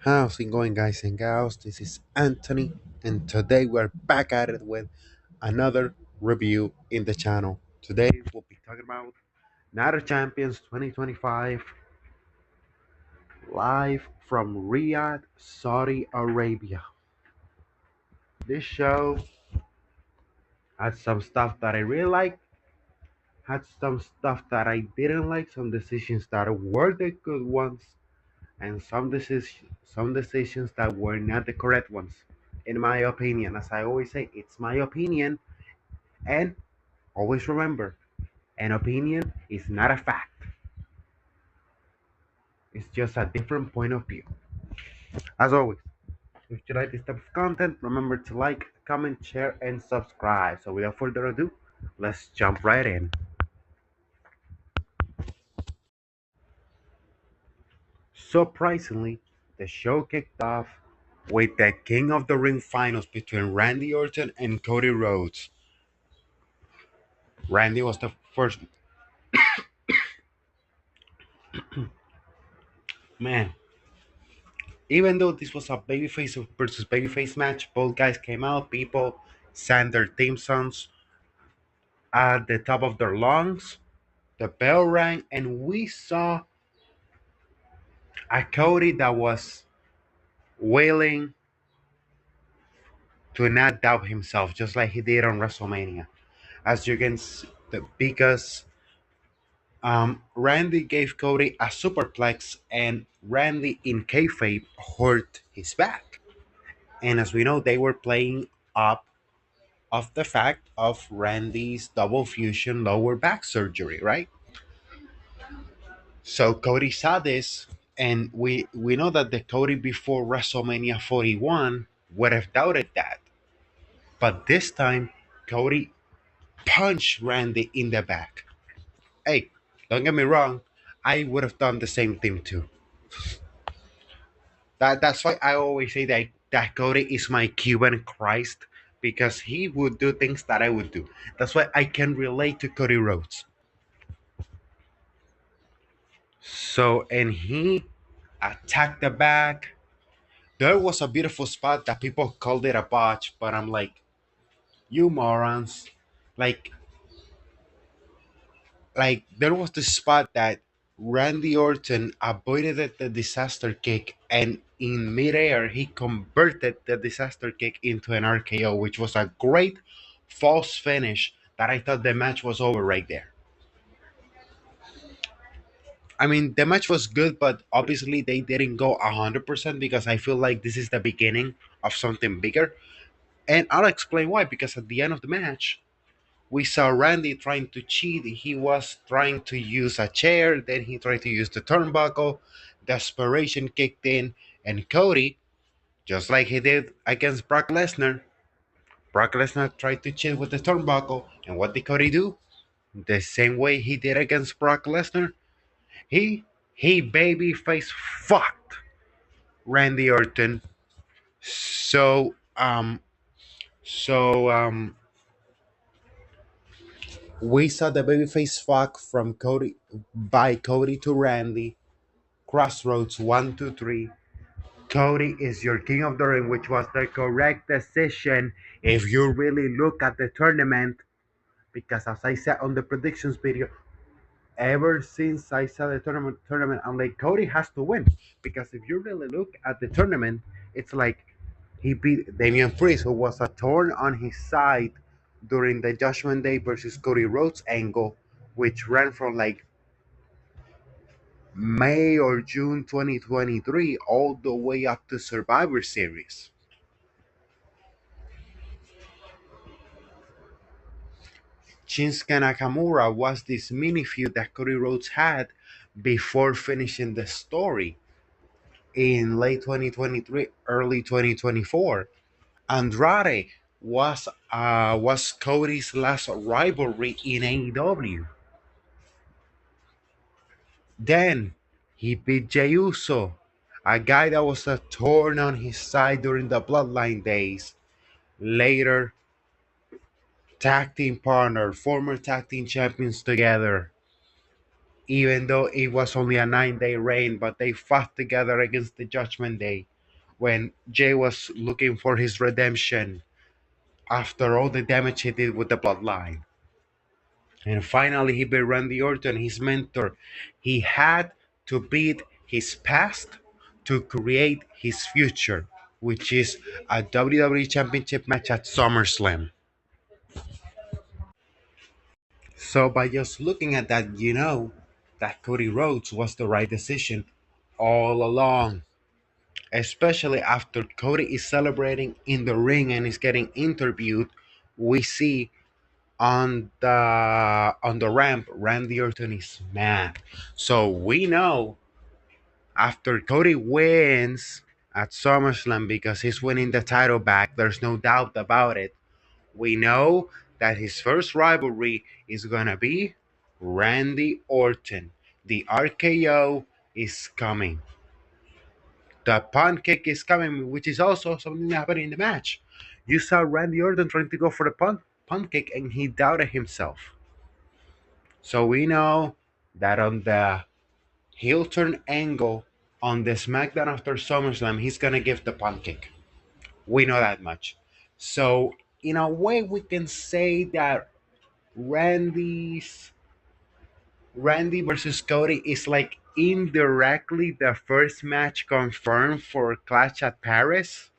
How's it going, guys and gals? This is Anthony, and today we're back at it with another review in the channel. Today we'll be talking about Night of Champions 2025 live from Riyadh, Saudi Arabia. This show had some stuff that I really liked, had some stuff that I didn't like, some decisions that were the good ones, and some decisions that were not the correct ones. In my opinion, as I always say, it's my opinion, and always remember, an opinion is not a fact. It's just a different point of view. As always, if you like this type of content, remember to like, comment, share, and subscribe. So without further ado, let's jump right in. Surprisingly, the show kicked off with the King of the Ring finals between Randy Orton and Cody Rhodes. Randy was the first man. Even though this was a babyface versus babyface match, both guys came out. People sang their theme songs at the top of their lungs. The bell rang, and we saw a Cody that was willing to not doubt himself, just like he did on WrestleMania. As you can see, because Randy gave Cody a superplex, and Randy in kayfabe hurt his back. And as we know, they were playing up of the fact of Randy's double fusion lower back surgery, right? So Cody saw this, and we know that the Cody before WrestleMania 41 would have doubted that, but this time Cody punched Randy in the back. Hey, don't get me wrong, I would have done the same thing too. That's why I always say that Cody is my Cuban Christ, because he would do things that I would do. That's why I can relate to Cody Rhodes. So, and he attacked the back. There was a beautiful spot that people called it a botch, but I'm like, you morons. Like, there was this spot that Randy Orton avoided the disaster kick, and in midair he converted the disaster kick into an RKO, which was a great false finish that I thought the match was over right there. I mean, the match was good, but obviously they didn't go 100% because I feel like this is the beginning of something bigger. And I'll explain why. Because at the end of the match, we saw Randy trying to cheat. He was trying to use a chair, then he tried to use the turnbuckle. Desperation kicked in, and Cody, just like he did against Brock Lesnar tried to cheat with the turnbuckle. And what did Cody do? The same way he did against Brock Lesnar. He babyface fucked Randy Orton. So so we saw the babyface fuck from Cody by Cody to Randy. Crossroads 1, 2, 3. Cody is your king of the ring, which was the correct decision if you really look at the tournament. Because as I said on the predictions video, ever since I saw the tournament, I'm like, Cody has to win. Because if you really look at the tournament, it's like he beat Damian Priest, who was a thorn on his side during the Judgment Day versus Cody Rhodes angle, which ran from like May or June 2023 all the way up to Survivor Series. Shinsuke Nakamura was this mini feud that Cody Rhodes had before finishing the story in late 2023, early 2024. Andrade was Cody's last rivalry in AEW. Then he beat Jey Uso, a guy that was a thorn on his side during the Bloodline days. Later, tag team partner, former tag team champions together. Even though it was only a 9-day reign, but they fought together against the Judgment Day. when Jay was looking for his redemption after all the damage he did with the bloodline. And finally, he beat Randy Orton, his mentor. He had to beat his past to create his future, which is a WWE Championship match at SummerSlam. So, by just looking at that, you know that Cody Rhodes was the right decision all along. Especially after Cody is celebrating in the ring and is getting interviewed, we see on the ramp, Randy Orton is mad. So we know after Cody wins at SummerSlam because he's winning the title back, there's no doubt about it. We know that his first rivalry is gonna be Randy Orton. The RKO is coming. The pancake is coming, which is also something that happened in the match. You saw Randy Orton trying to go for the pancake and he doubted himself. So we know that on the heel turn angle on the SmackDown after SummerSlam, he's gonna give the pancake. We know that much. So in a way, we can say that Randy's Randy versus Cody is like indirectly the first match confirmed for Clash at Paris.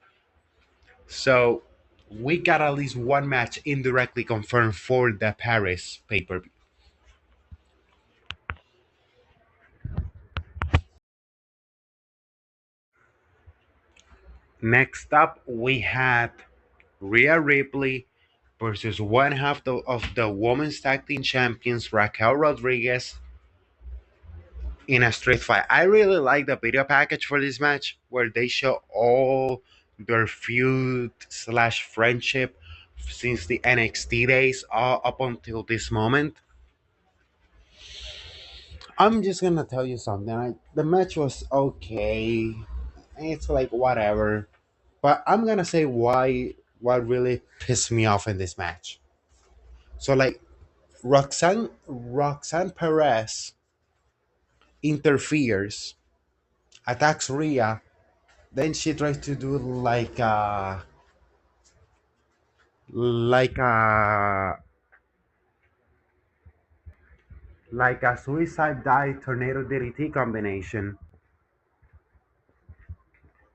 So we got at least one match indirectly confirmed for the Paris pay per view. Next up, we had Rhea Ripley versus one half of the Women's Tag Team Champions, Raquel Rodriguez, in a street fight. I really like the video package for this match where they show all their feud slash friendship since the NXT days up until this moment. I'm just gonna tell you something. The match was okay. It's like whatever. But I'm gonna say why what really pissed me off in this match. So like Roxanne Perez interferes, attacks Rhea, then she tries to do like a like a suicide dive tornado DDT combination.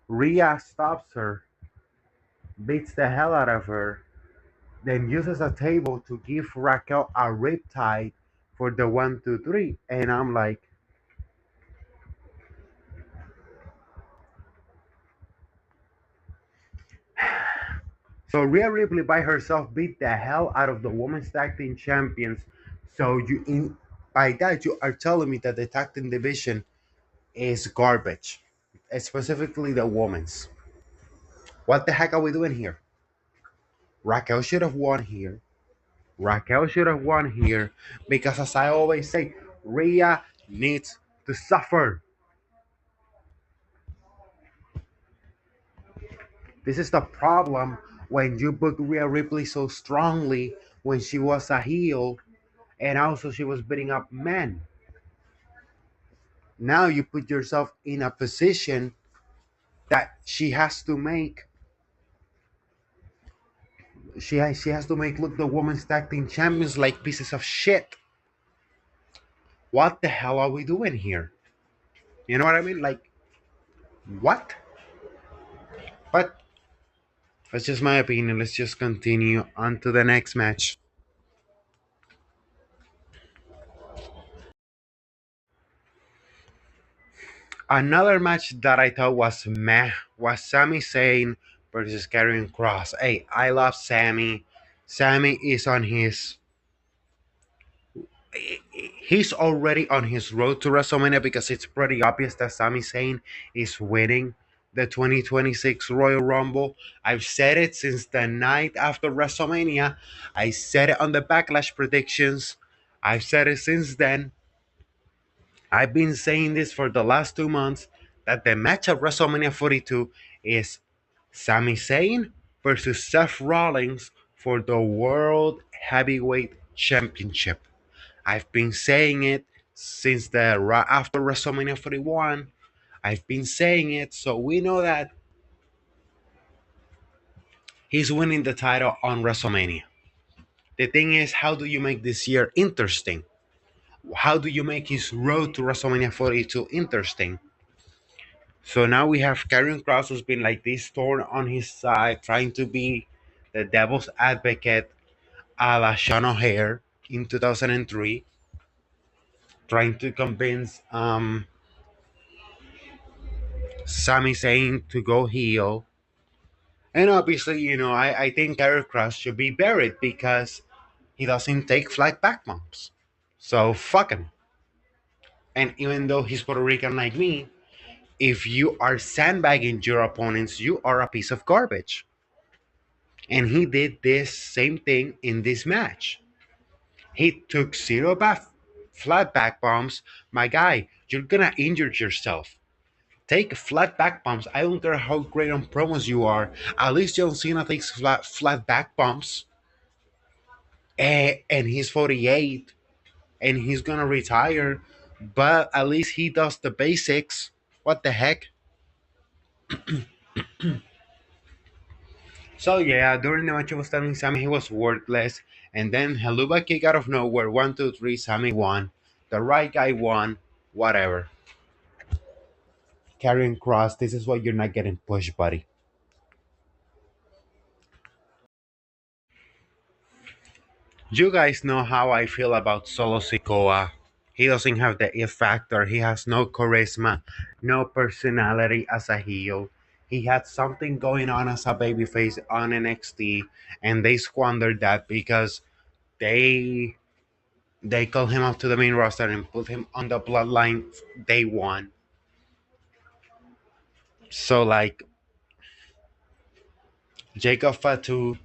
Rhea stops her, beats the hell out of her, then uses a table to give Raquel a riptide for the 1, 2, 3. And I'm like, so Rhea Ripley by herself beat the hell out of the women's tag team champions. So you in by that you are telling me that the tag team division is garbage, specifically the women's. What the heck are we doing here? Raquel should have won here. Raquel should have won here because, as I always say, Rhea needs to suffer. This is the problem when you book Rhea Ripley so strongly when she was a heel and also she was beating up men. Now you put yourself in a position that she has to make look the women's tag team champions like pieces of shit. What the hell are we doing here? You know what I mean? Like what? But that's just my opinion. Let's just continue on to the next match. Another match that I thought was meh was Sami Zayn versus Karrion Cross. Hey, I love Sami. Sami is on he's already on his road to WrestleMania because it's pretty obvious that Sami Zayn is winning the 2026 Royal Rumble. I've said it since the night after WrestleMania. I said it on the Backlash predictions. I've said it since then. I've been saying this for the last 2 months that the match at WrestleMania 42 is Sami Zayn versus Seth Rollins for the World Heavyweight Championship. I've been saying it since after WrestleMania 41. I've been saying it, so we know that He's winning the title on WrestleMania. The thing is, how do you make this year interesting? How do you make his road to WrestleMania 42 interesting? So now we have Karrion Cross who's been like this thorn on his side, trying to be the devil's advocate a la Sean O'Hare in 2003, trying to convince Sami Zayn to go heel. And obviously, I think Karrion Cross should be buried because he doesn't take flat back bumps. So fuck him. And even though he's Puerto Rican like me, if you are sandbagging your opponents, you are a piece of garbage. And he did this same thing in this match. He took flat back bombs. My guy, you're gonna injure yourself. Take flat back bombs. I don't care how great on promos you are. At least John Cena takes flat back bombs. And he's 48 and he's gonna retire. But at least he does the basics. What the heck? So yeah, during the match I was telling Sammy he was worthless, and then Helluva kick out of nowhere, 1, 2, 3, Sammy won. The right guy won. Whatever. Carrying cross, this is why you're not getting pushed, buddy. You guys know how I feel about Solo Sikoa. He doesn't have the it factor. He has no charisma, no personality as a heel. He had something going on as a babyface on NXT, and they squandered that because they they called him up to the main roster and put him on the bloodline day one. So like Jacob Fatu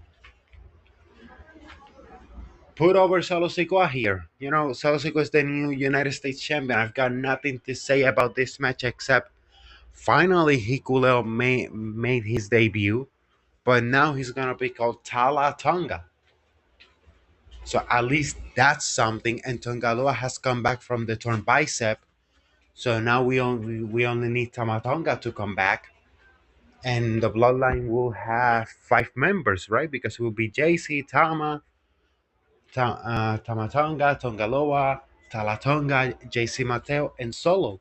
put over Solo Sikoa here. Solo Sikoa is the new United States champion. I've got nothing to say about this match except finally Hikuleo made his debut, but now he's gonna be called Tala Tonga. So at least that's something. And Tongaloa has come back from the torn bicep. So now we only need Tamatonga to come back, and the bloodline will have 5 members, right? Because it will be JC, Tamatonga, Tongaloa, Talatonga, JC Mateo, and Solo.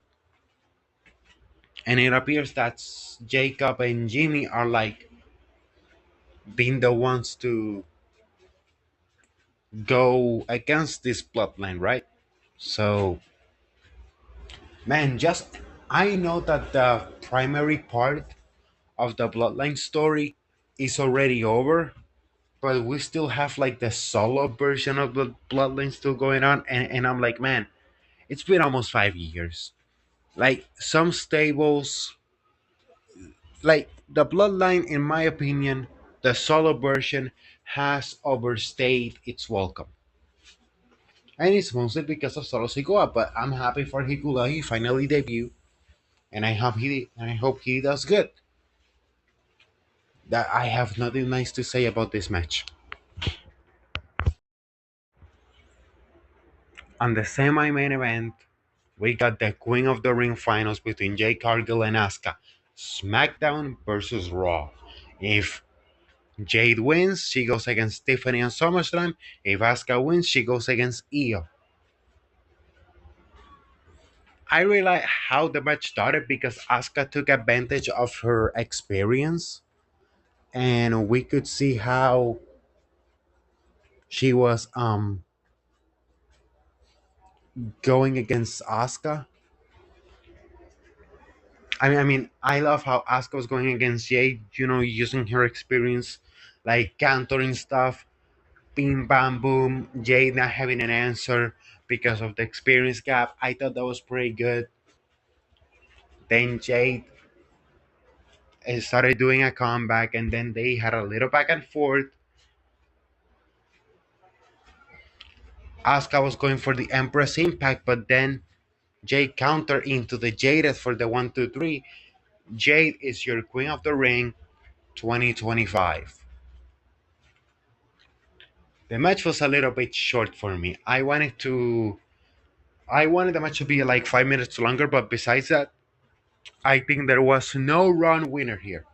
And it appears that Jacob and Jimmy are like being the ones to go against this bloodline, right? So, man, just I know that the primary part of the bloodline story is already over, but we still have like the solo version of the bloodline still going on, and I'm like, man, it's been almost 5 years. Like some stables, like the bloodline, in my opinion, the solo version has overstayed its welcome. And it's mostly because of Solo Sikoa, but I'm happy for Hikula. He finally debuted, and I hope he does good. That I have nothing nice to say about this match. On the semi-main event, we got the Queen of the Ring finals between Jade Cargill and Asuka. SmackDown versus Raw. If Jade wins, she goes against Tiffany on SummerSlam. If Asuka wins, she goes against Io. I really like how the match started because Asuka took advantage of her experience, and we could see how she was going against Asuka. I love how Asuka was going against Jade, using her experience, like countering stuff, bing, bam, boom, Jade not having an answer because of the experience gap. I thought that was pretty good. Then Jade started doing a comeback, and then they had a little back and forth. Asuka was going for the Empress Impact, but then Jade countered into the Jaded for the 1, 2, 3. Jade is your Queen of the Ring 2025. The match was a little bit short for me. I wanted the match to be like 5 minutes longer, but besides that, I think there was no run winner here.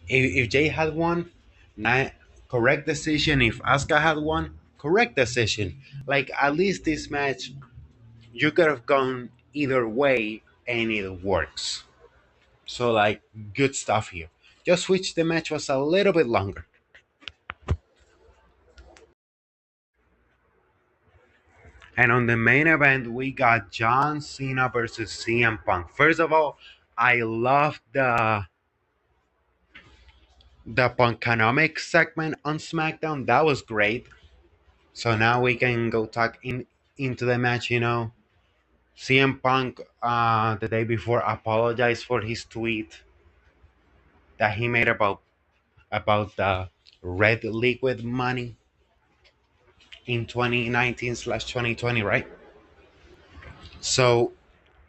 If Jay had won, ni- correct decision. If Asuka had won, correct decision. Like at least this match, you could have gone either way, and it works. So like good stuff here. Just wish the match was a little bit longer. And on the main event, we got John Cena versus CM Punk. First of all, I love the Punkonomics segment on SmackDown. That was great. So now we can go talk into the match. CM Punk the day before apologized for his tweet that he made about the red liquid money in 2019/2020, right? So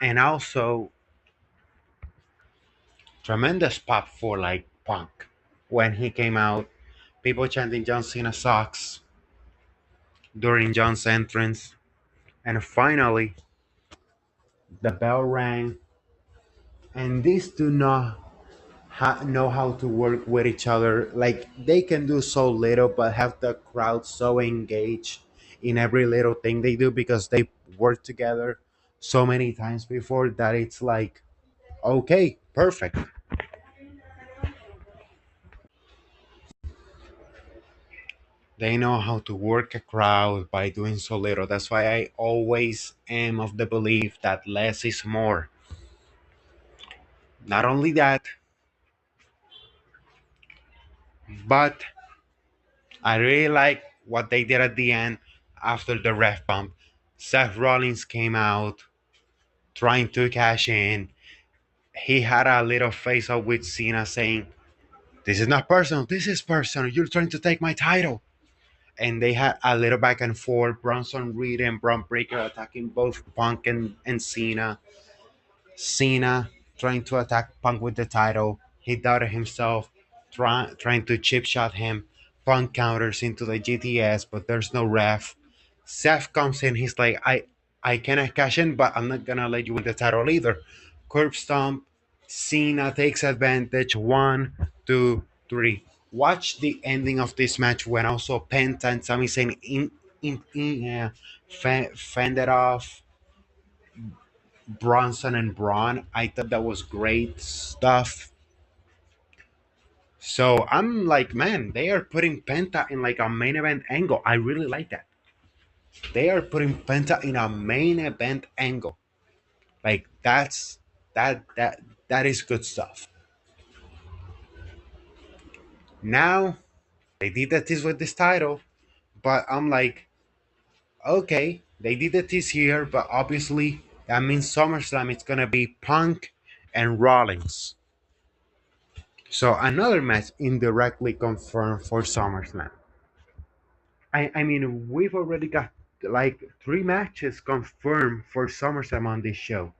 and also tremendous pop for like Punk when he came out. People chanting John Cena sucks during John's entrance, and finally the bell rang. And these do not know how to work with each other. Like they can do so little, but have the crowd so engaged in every little thing they do because they work together so many times before that it's like, okay, perfect. They know how to work a crowd by doing so little. That's why I always am of the belief that less is more. Not only that, but I really like what they did at the end after the ref bump. Seth Rollins came out trying to cash in. He had a little face off with Cena saying, "This is not personal. This is personal. You're trying to take my title." And they had a little back and forth. Bronson Reed and Braun Breaker attacking both Punk and Cena. Cena trying to attack Punk with the title. He doubted himself, trying to chip shot him. Punk counters into the GTS, but there's no ref. Seth comes in. He's like, I cannot cash in, but I'm not gonna let you win the title either. Curb stomp. Cena takes advantage. One, two, three. Watch the ending of this match when also Penta and Sami Zayn fended off Bronson and Braun. I thought that was great stuff. So I'm like, man, they are putting Penta in like a main event angle. I really like that. They are putting Penta in a main event angle. Like that is good stuff. Now they did the tease with this title, but I'm like, okay, they did the tease here, but obviously that means SummerSlam it's gonna be Punk and Rollins. So another match indirectly confirmed for SummerSlam. I mean, we've already got like three matches confirmed for SummerSlam on this show.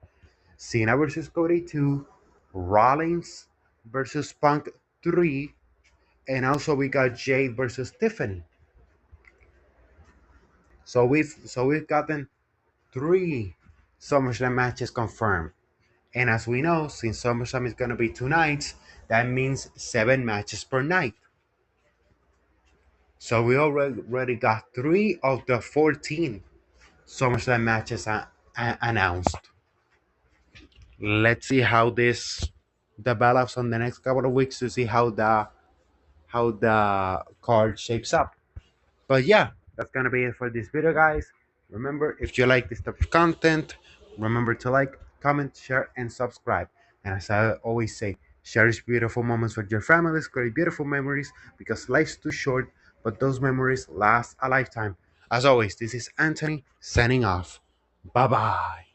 Cena versus Cody 2, Rollins versus Punk 3, and also we got Jade versus Tiffany. So we've gotten three SummerSlam matches confirmed. And as we know, since SummerSlam is gonna be 2 nights, that means 7 matches per night. So we already got 3 of the 14 SummerSlam matches announced. Let's see how this develops on the next couple of weeks to see how the card shapes up. But yeah, that's gonna be it for this video, guys. Remember, if you like this type of content, remember to like, comment, share, and subscribe. And as I always say, cherish beautiful moments with your families, create beautiful memories because life's too short, but those memories last a lifetime. As always, this is Anthony signing off. Bye bye.